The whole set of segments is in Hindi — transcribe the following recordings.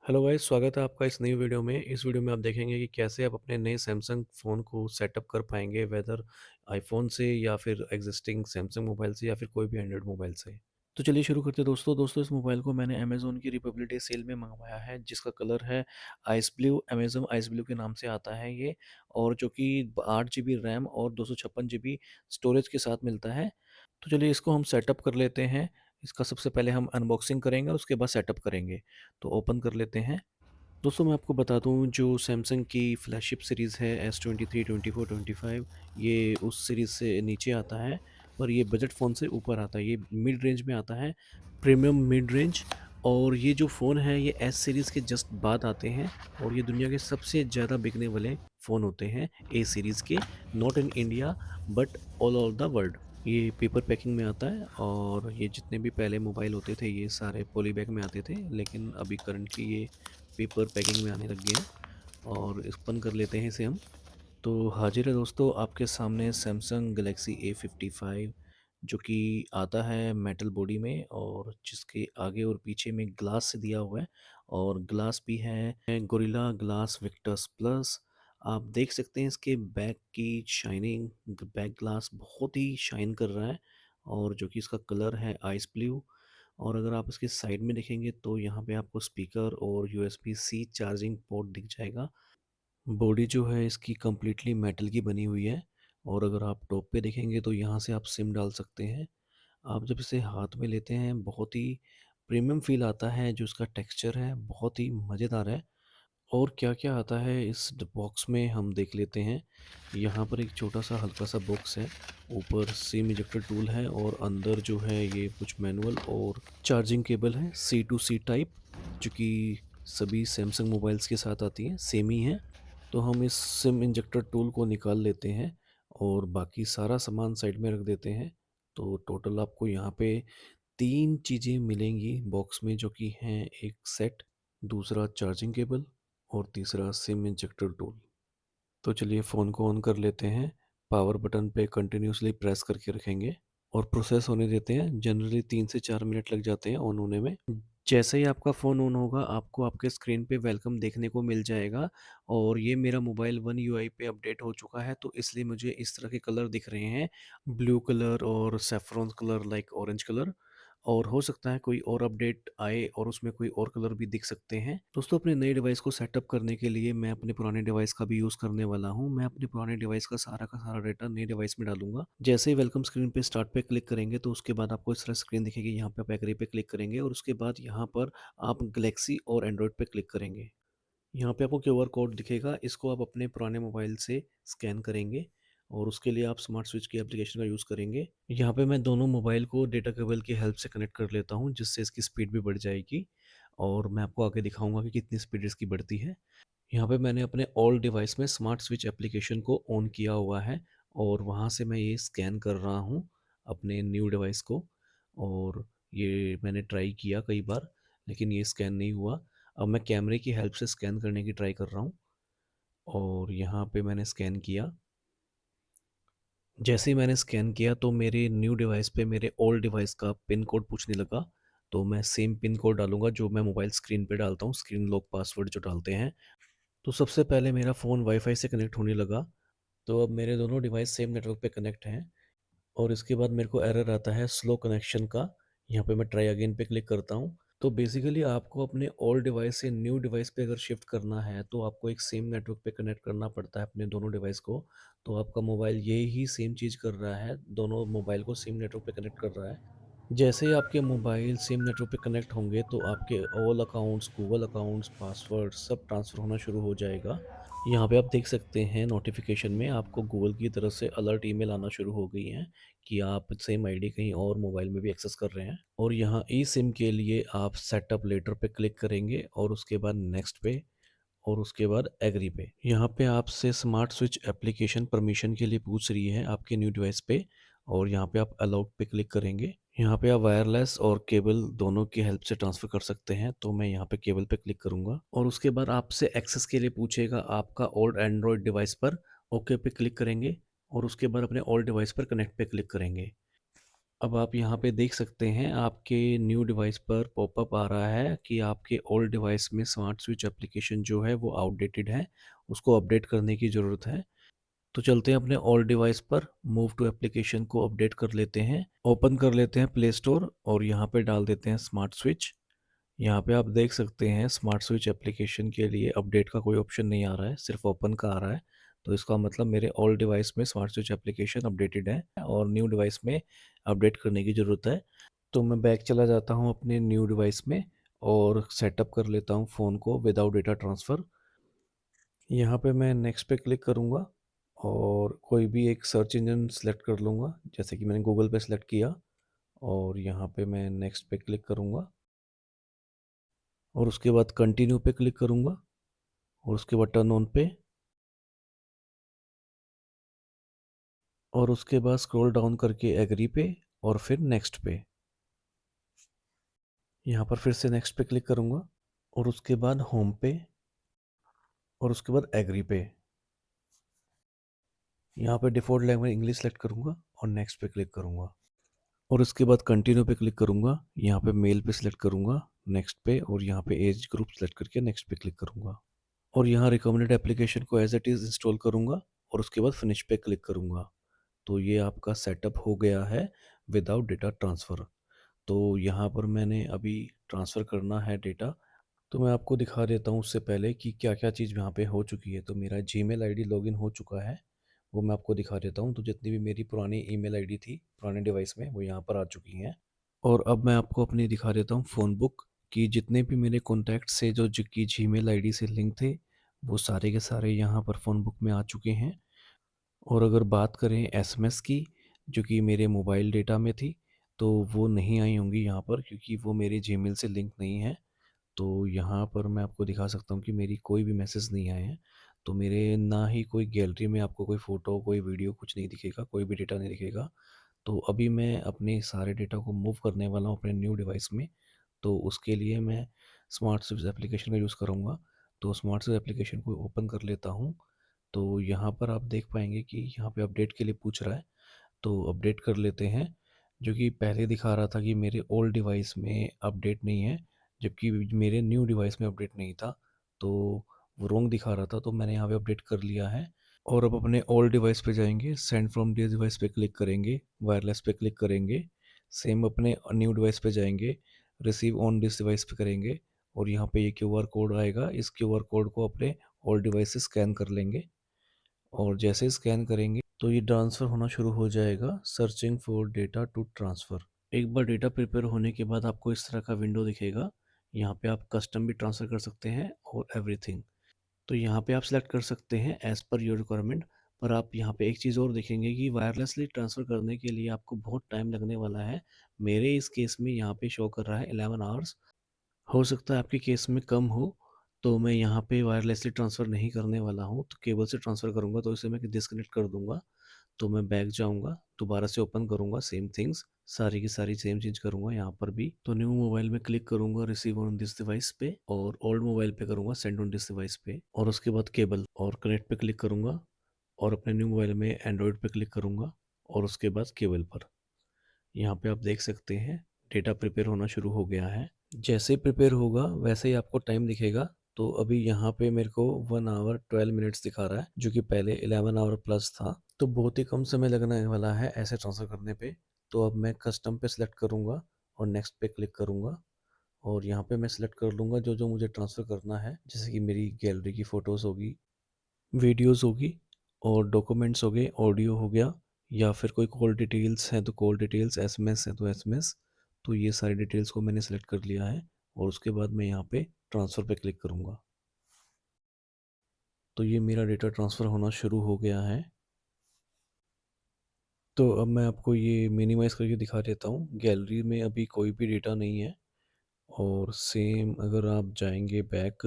हेलो गाइस, स्वागत है आपका इस नई वीडियो में। इस वीडियो में आप देखेंगे कि कैसे आप अपने नए सैमसंग फ़ोन को सेटअप कर पाएंगे, वेदर आईफ़ोन से या फिर एग्जिस्टिंग सैमसंग मोबाइल से या फिर कोई भी एंड्रॉयड मोबाइल से। तो चलिए शुरू करते हैं दोस्तों। इस मोबाइल को मैंने अमेज़न की रिपब्लिक डे सेल में मंगवाया है, जिसका कलर है ice blue. Amazon ice blue के नाम से आता है ये, और जो कि 8 जीबी रैम और 256 जीबी स्टोरेज के साथ मिलता है। तो चलिए इसको हम सेटअप कर लेते हैं। इसका सबसे पहले हम अनबॉक्सिंग करेंगे और उसके बाद सेटअप करेंगे। तो ओपन कर लेते हैं। दोस्तों मैं आपको बता दूं, जो सैमसंग की फ्लैगशिप सीरीज़ है S23, 24, 25, ये उस सीरीज़ से नीचे आता है, पर ये बजट फ़ोन से ऊपर आता है। ये मिड रेंज में आता है, प्रीमियम मिड रेंज। और ये जो फ़ोन है ये एस सीरीज़ के जस्ट बाद आते हैं, और ये दुनिया के सबसे ज़्यादा बिकने वाले फ़ोन होते हैं ए सीरीज़ के, not in India but all over the world. ये पेपर पैकिंग में आता है, और ये जितने भी पहले मोबाइल होते थे ये सारे पॉली बैग में आते थे, लेकिन अभी करंटली ये पेपर पैकिंग में आने लग गए हैं। और इस ओपन कर लेते हैं इसे हम। तो हाजिर है दोस्तों आपके सामने सैमसंग गैलेक्सी A55, जो कि आता है मेटल बॉडी में, और जिसके आगे और पीछे में ग्लास से दिया हुआ है, और ग्लास भी है गोरिल्ला ग्लास विक्टर्स प्लस। आप देख सकते हैं इसके बैक की शाइनिंग, बैक ग्लास बहुत ही शाइन कर रहा है, और जो कि इसका कलर है आइस ब्लू। और अगर आप इसके साइड में देखेंगे तो यहाँ पे आपको स्पीकर और USB C चार्जिंग पोर्ट दिख जाएगा। बॉडी जो है इसकी कम्प्लीटली मेटल की बनी हुई है, और अगर आप टॉप पे देखेंगे तो यहाँ से आप सिम डाल सकते हैं। आप जब इसे हाथ में लेते हैं बहुत ही प्रीमियम फील आता है, जो इसका टेक्सचर है बहुत ही मज़ेदार है। और क्या-क्या आता है इस बॉक्स में हम देख लेते हैं। यहाँ पर एक छोटा-सा हल्का-सा बॉक्स है, ऊपर सिम इजेक्टर टूल है, और अंदर जो है ये कुछ मैनुअल और चार्जिंग केबल है सी टू सी टाइप, जो कि सभी सैमसंग मोबाइल्स के साथ आती हैं, सेम ही है। तो हम इस सिम इंजेक्टर टूल को निकाल लेते हैं, और बाकी सारा सामान साइड में रख देते हैं। तो टोटल आपको यहाँ पे 3 चीज़ें मिलेंगी बॉक्स में, जो कि हैं एक सेट, दूसरा चार्जिंग केबल, और तीसरा सिम इंजेक्टर टूल। तो चलिए फ़ोन को ऑन कर लेते हैं। पावर बटन पे कंटिन्यूअसली प्रेस करके रखेंगे और प्रोसेस होने देते हैं। जनरली 3 से 4 मिनट लग जाते हैं ऑन होने में। जैसे ही आपका फ़ोन ऑन होगा, आपको आपके स्क्रीन पे वेलकम देखने को मिल जाएगा, और ये मेरा मोबाइल वन यूआई पे अपडेट हो चुका है, तो इसलिए मुझे इस तरह के कलर दिख रहे हैं, ब्लू कलर और saffron colour like orange colour. और हो सकता है कोई और अपडेट आए और उसमें कोई और कलर भी दिख सकते हैं। दोस्तों अपने नए डिवाइस को सेटअप करने के लिए मैं अपने पुराने डिवाइस का भी यूज़ करने वाला हूँ। मैं अपने पुराने डिवाइस का सारा डेटा नए डिवाइस में डालूँगा। जैसे ही वेलकम स्क्रीन पे स्टार्ट पे क्लिक करेंगे तो उसके बाद आपको इस तरह स्क्रीन दिखेगी। यहाँ पे आप एग्री पे क्लिक करेंगे, और उसके बाद यहाँ पर आप गैलेक्सी और एंड्रॉयड पे क्लिक करेंगे। यहाँ पे आपको क्यूआर कोड दिखेगा, इसको आप अपने पुराने मोबाइल से स्कैन करेंगे, और उसके लिए आप स्मार्ट स्विच की एप्लीकेशन का यूज़ करेंगे। यहाँ पे मैं दोनों मोबाइल को डेटा केबल की हेल्प से कनेक्ट कर लेता हूँ, जिससे इसकी स्पीड भी बढ़ जाएगी, और मैं आपको आगे दिखाऊंगा कि कितनी स्पीड इसकी बढ़ती है। यहाँ पे मैंने अपने ओल्ड डिवाइस में स्मार्ट स्विच एप्लीकेशन को ऑन किया हुआ है, और वहाँ से मैं ये स्कैन कर रहा हूँ अपने न्यू डिवाइस को। और ये मैंने ट्राई किया कई बार, लेकिन ये स्कैन नहीं हुआ। अब मैं कैमरे की हेल्प से स्कैन करने की ट्राई कर रहा हूँ, और यहाँ पे मैंने स्कैन किया। जैसे ही मैंने स्कैन किया तो मेरे न्यू डिवाइस पे मेरे ओल्ड डिवाइस का पिन कोड पूछने लगा। तो मैं सेम पिन कोड डालूँगा जो मैं मोबाइल स्क्रीन पे डालता हूँ, स्क्रीन लॉक पासवर्ड जो डालते हैं। तो सबसे पहले मेरा फ़ोन वाईफ़ाई से कनेक्ट होने लगा। तो अब मेरे दोनों डिवाइस सेम नेटवर्क पे कनेक्ट हैं, और इसके बाद मेरे को एरर आता है स्लो कनेक्शन का। यहाँ पे मैं ट्राई अगेन पे क्लिक करता हूँ। तो बेसिकली आपको अपने ओल्ड डिवाइस से न्यू डिवाइस पे अगर शिफ्ट करना है तो आपको एक सेम नेटवर्क पे कनेक्ट करना पड़ता है अपने दोनों डिवाइस को। तो आपका मोबाइल ये ही सेम चीज़ कर रहा है, दोनों मोबाइल को सेम नेटवर्क पे कनेक्ट कर रहा है। जैसे ही आपके मोबाइल सेम नेटवर्क पे कनेक्ट होंगे तो आपके all accounts, Google accounts, password सब ट्रांसफ़र होना शुरू हो जाएगा। यहाँ पे आप देख सकते हैं नोटिफिकेशन में आपको गूगल की तरफ से अलर्ट ईमेल आना शुरू हो गई हैं कि आप सेम आईडी कहीं और मोबाइल में भी एक्सेस कर रहे हैं। और यहाँ ई सिम के लिए आप सेटअप लेटर पे क्लिक करेंगे, और उसके बाद नेक्स्ट पे, और उसके बाद एग्री पे। यहाँ पे आपसे स्मार्ट स्विच एप्लीकेशन परमिशन के लिए पूछ रही है आपके न्यू डिवाइस पे, और यहाँ पे आप अलाउड पे क्लिक करेंगे। यहाँ पे आप वायरलेस और केबल दोनों की हेल्प से ट्रांसफ़र कर सकते हैं, तो मैं यहाँ पे केबल पे क्लिक करूँगा, और उसके बाद आपसे एक्सेस के लिए पूछेगा आपका ओल्ड एंड्रॉयड डिवाइस पर। ओके पे क्लिक करेंगे, और उसके बाद अपने ओल्ड डिवाइस पर कनेक्ट पे क्लिक करेंगे। अब आप यहाँ पे देख सकते हैं आपके न्यू डिवाइस पर पॉपअप आ रहा है कि आपके ओल्ड डिवाइस में स्मार्ट स्विच एप्लीकेशन जो है वो आउटडेटेड है, उसको अपडेट करने की ज़रूरत है। तो चलते हैं अपने ओल्ड डिवाइस पर, मूव टू एप्लीकेशन को अपडेट कर लेते हैं। ओपन कर लेते हैं प्ले स्टोर और यहाँ पे डाल देते हैं स्मार्ट स्विच। यहाँ पे आप देख सकते हैं स्मार्ट स्विच एप्लीकेशन के लिए अपडेट का कोई ऑप्शन नहीं आ रहा है, सिर्फ ओपन का आ रहा है। तो इसका मतलब मेरे ओल्ड डिवाइस में स्मार्ट स्विच एप्लीकेशन अपडेटेड है और न्यू डिवाइस में अपडेट करने की ज़रूरत है। तो मैं बैक चला जाता हूँ अपने न्यू डिवाइस में और सेटअप कर लेता हूँ फ़ोन को विदाउट डेटा ट्रांसफ़र। यहाँ पे मैं नेक्स्ट पे क्लिक करूँगा और कोई भी एक सर्च इंजन सेलेक्ट कर लूँगा, जैसे कि मैंने गूगल पे सेलेक्ट किया और यहाँ पे मैं नेक्स्ट पे क्लिक करूँगा और उसके बाद कंटिन्यू पे क्लिक करूँगा और उसके बाद टर्न ऑन पे और उसके बाद स्क्रॉल डाउन करके एग्री पे और फिर नेक्स्ट पे। यहाँ पर फिर से नेक्स्ट पे क्लिक करूँगा और उसके बाद होम पे और उसके बाद एग्री पे। यहाँ पे डिफ़ॉल्ट लैंग्वेज इंग्लिश सेलेक्ट करूँगा और नेक्स्ट पे क्लिक करूँगा और उसके बाद कंटिन्यू पे क्लिक करूँगा। यहाँ पे मेल पे सिलेक्ट करूँगा नेक्स्ट पे और यहाँ पे एज ग्रुप सेलेक्ट करके नेक्स्ट पे क्लिक करूँगा और यहाँ रिकमेंडेड एप्लीकेशन को एज इट इज़ इंस्टॉल करूँगा और उसके बाद फिनिश पे क्लिक करूँगा। तो ये आपका सेटअप हो गया है विदाउट डेटा ट्रांसफ़र। तो यहाँ पर मैंने अभी ट्रांसफ़र करना है डेटा, तो मैं आपको दिखा देता हूँ उससे पहले कि क्या-क्या चीज़ यहाँ पे हो चुकी है। तो मेरा जीमेल आईडी लॉगिन हो चुका है, वो मैं आपको दिखा देता हूँ। तो जितनी भी मेरी पुरानी ईमेल आईडी थी, पुराने डिवाइस में, वो यहाँ पर आ चुकी हैं। और अब मैं आपको अपनी दिखा देता हूँ फ़ोन बुक कि जितने भी मेरे कॉन्टैक्ट से जो जी की जीमेल आईडी से लिंक थे, वो सारे के सारे यहाँ पर फ़ोन बुक में आ चुके हैं। और अगर बात करें एसएमएस की, जो कि मेरे मोबाइल डेटा में थी, तो वो नहीं आई होंगी यहाँ पर क्योंकि वो मेरे जीमेल से लिंक नहीं है। तो यहाँ पर मैं आपको दिखा सकता हूँ कि मेरी कोई भी मैसेज नहीं आए हैं। तो मेरे ना ही कोई गैलरी में आपको कोई फ़ोटो, कोई वीडियो कुछ नहीं दिखेगा, कोई भी डेटा नहीं दिखेगा। तो अभी मैं अपने सारे डेटा को मूव करने वाला हूँ अपने न्यू डिवाइस में। तो उसके लिए मैं स्मार्ट स्विच एप्लीकेशन का यूज़ करूँगा। तो स्मार्ट स्विच एप्लीकेशन को ओपन कर लेता हूँ। तो यहाँ पर आप देख पाएँगे कि यहाँ पे अपडेट के लिए पूछ रहा है, तो अपडेट कर लेते हैं। जो कि पहले दिखा रहा था कि मेरे ओल्ड डिवाइस में अपडेट नहीं है, जबकि मेरे न्यू डिवाइस में अपडेट नहीं था। तो वो रॉन्ग दिखा रहा था, तो मैंने यहाँ पे अपडेट कर लिया है। और अब अपने ओल्ड डिवाइस पे जाएँगे, सेंड फ्रॉम दिस डिवाइस पे क्लिक करेंगे, वायरलेस पे क्लिक करेंगे। सेम अपने न्यू डिवाइस पे जाएँगे, रिसीव ऑन दिस डिवाइस पे करेंगे और यहाँ पे ये क्यूआर कोड आएगा, इस क्यूआर कोड को अपने ओल्ड डिवाइस से स्कैन कर लेंगे और जैसे ही स्कैन करेंगे तो ये ट्रांसफ़र होना शुरू हो जाएगा, searching for data to transfer. एक बार डेटा प्रिपेयर होने के बाद आपको इस तरह का विंडो दिखेगा। यहाँ पे आप कस्टम भी ट्रांसफ़र कर सकते हैं और एवरीथिंग। तो यहाँ पे आप सेलेक्ट कर सकते हैं एज़ पर योर रिक्वायरमेंट। पर आप यहाँ पे एक चीज़ और देखेंगे कि वायरलेसली ट्रांसफ़र करने के लिए आपको बहुत टाइम लगने वाला है। मेरे इस केस में यहाँ पे शो कर रहा है 11 आवर्स। हो सकता है आपके केस में कम हो, तो मैं यहाँ पे वायरलेसली ट्रांसफ़र नहीं करने वाला हूँ, तो केबल से ट्रांसफ़र करूँगा, तो इसे मैं डिस्कनेक्ट कर दूँगा। तो मैं बैक जाऊँगा, दोबारा से ओपन करूँगा, सेम थिंग्स, सारी की सारी सेम चीज़ करूँगा यहाँ पर भी। तो न्यू मोबाइल में क्लिक करूँगा रिसीव ऑन दिस डिवाइस पे और ओल्ड मोबाइल पे करूँगा सेंड ऑन दिस डिवाइस पे और उसके बाद केबल और कनेक्ट पे क्लिक करूँगा और अपने न्यू मोबाइल में एंड्रॉयड पे क्लिक करूँगा और उसके बाद केबल पर। यहाँ पे आप देख सकते हैं डेटा प्रिपेयर होना शुरू हो गया है। जैसे ही प्रिपेयर होगा वैसे ही आपको टाइम दिखेगा। तो अभी यहाँ पे मेरे को 1 आवर 12 मिनट्स दिखा रहा है, जो कि पहले 11 आवर प्लस था। तो बहुत ही कम समय लगने वाला है ऐसे ट्रांसफ़र करने पे। तो अब मैं कस्टम पे सिलेक्ट करूँगा और नेक्स्ट पे क्लिक करूँगा और यहाँ पे मैं सिलेक्ट कर लूँगा जो-जो मुझे ट्रांसफ़र करना है। जैसे कि मेरी गैलरी की फ़ोटोज़ होगी, वीडियोज़ होगी और डॉक्यूमेंट्स हो गए, ऑडियो हो गया या फिर कोई कॉल डिटेल्स हैं तो कॉल डिटेल्स, एसएमएस है तो एसएमएस। तो ये सारी डिटेल्स को मैंने सेलेक्ट कर लिया है और उसके बाद मैं यहाँ पे ट्रांसफ़र पे क्लिक करूँगा। तो ये मेरा डेटा ट्रांसफ़र होना शुरू हो गया है। तो अब मैं आपको ये मिनिमाइज़ करके दिखा देता हूँ। गैलरी में अभी कोई भी डेटा नहीं है और सेम अगर आप जाएँगे बैक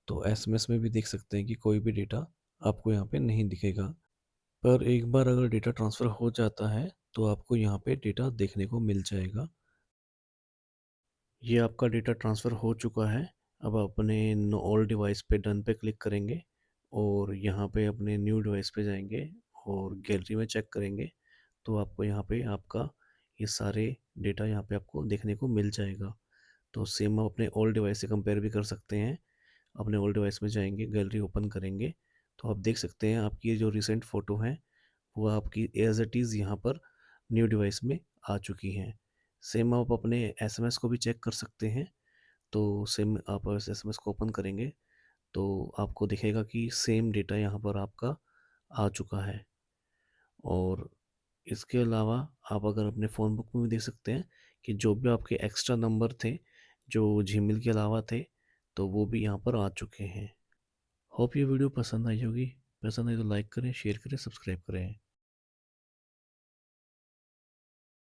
तो एसएमएस में भी देख सकते हैं कि कोई भी डेटा आपको यहाँ पे नहीं दिखेगा। पर एक बार अगर डेटा ट्रांसफ़र हो जाता है, तो आपको यहाँ पे डेटा देखने को मिल जाएगा। ये आपका डेटा ट्रांसफ़र हो चुका है। अब अपने ओल्ड डिवाइस पे डन पे क्लिक करेंगे और यहाँ पे अपने न्यू डिवाइस पे जाएँगे और गैलरी में चेक करेंगे, तो आपको यहाँ पे आपका ये सारे डेटा यहाँ पे आपको देखने को मिल जाएगा। तो सेम आप अपने ओल्ड डिवाइस से कंपेयर भी कर सकते हैं। अपने ओल्ड डिवाइस में जाएँगे, गैलरी ओपन करेंगे, तो आप देख सकते हैं आपकी ये जो रिसेंट फ़ोटो हैं, वो आपकी एज़ इट इज़ यहाँ पर न्यू डिवाइस में आ चुकी हैं। सेम आप अपने एसएमएस को भी चेक कर सकते हैं। तो सेम आप इस एसएमएस को ओपन करेंगे, तो आपको दिखेगा कि सेम डेटा यहाँ पर आपका आ चुका है। और इसके अलावा आप अगर अपने फ़ोन बुक में भी देख सकते हैं कि जो भी आपके एक्स्ट्रा नंबर थे, जो जीमेल के अलावा थे, तो वो भी यहाँ पर आ चुके हैं। होप ये वीडियो पसंद आई होगी। पसंद आई तो लाइक करें, शेयर करें, सब्सक्राइब करें।